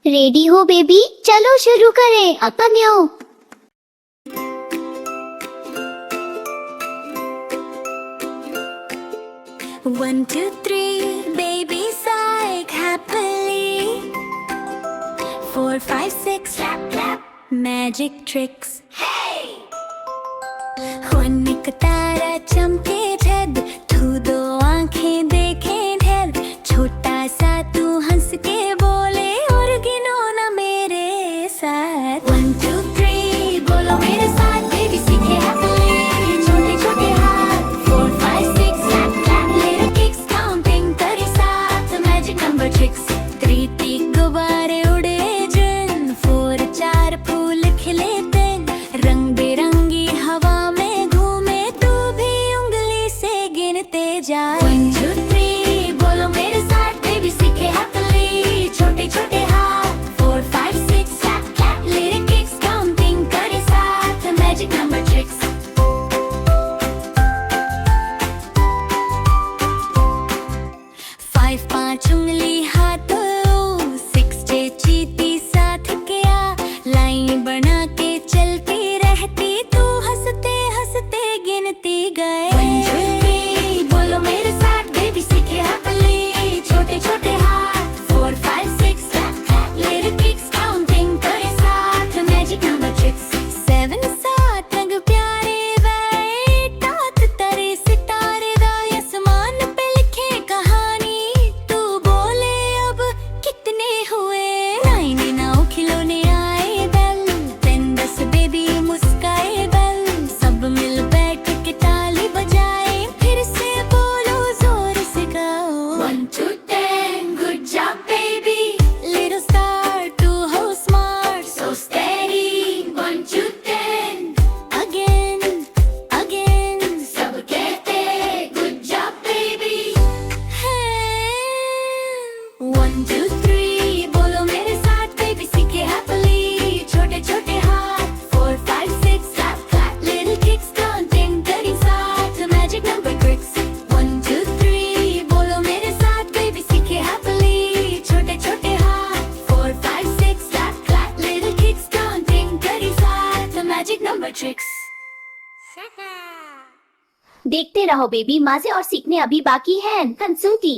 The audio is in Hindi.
रेडी हो बेबी? चलो शुरू करें। अपन यो 1, 2, 3, baby sigh happily. 4, 5, 6, clap, clap, magic tricks. Hey! One एक तारा चमके जब, तू दो आंखें देखे ढेर, छोटा सा तू हंस के बोले और गिनो ना मेरे साथ। 1, 2, 3 बोलो मेरे साथ, baby सीखे happily. छोटे छोटे हाथ, 4, 5, 6 clap clap, little kicks counting करे साथ, magic number tricks. 3 3 गुब्बारे उड़े जिन, 4 4 फूल खिले दिन, रंग बिरंगी हवा में घूमे, तू भी उंगली से गिनते जा। 1, 2, 3 बोलो मेरे साथ, baby सीखे happily. छोटे छोटे हाथ, 4, 5, 6 clap clap, little kicks counting करे साथ, magic number tricks. 5 5 उंगली हाथों, 6 6 चीती साथ किया, लाइन बना के चलती रहती, तू हंसते हंसते गिनती गए। 1, 2, 3 बोलो मेरे साथ, बेबी सीखे happily. छोटे छोटे हाथ, 4, 5, 6 clap clap, little kicks counting करे साथ, magic number tricks. 7 7 रंग प्यारे वे, 8 तारे सितारे दा, आसमान पे लिखे कहानी, तू बोले अब कितने हुए। 9 9 खिलौने आए बेल, 10 10 बेबी मुस्काए बेल, सब मिल बैठ के ताली बजाए, फिर से बोलो जोर से गाओ। 1 2 10 good job baby, little star too हो smart, so steady. 1 2 10 again again, सब कहते good job baby. 1 2 3 बोलो मेरे साथ, baby सीखे happily. छोटे छोटे हाथ, 4 5 6 clap clap, little kicks counting करे साथ, magic number tricks. 1 2 3 बोलो मेरे साथ, baby सीखे happily. छोटे छोटे हाथ, 4 5 6 clap clap, little kicks counting करे साथ, magic number tricks. देखते रहो बेबी, मजे और सीखने अभी बाकी है। कंसूती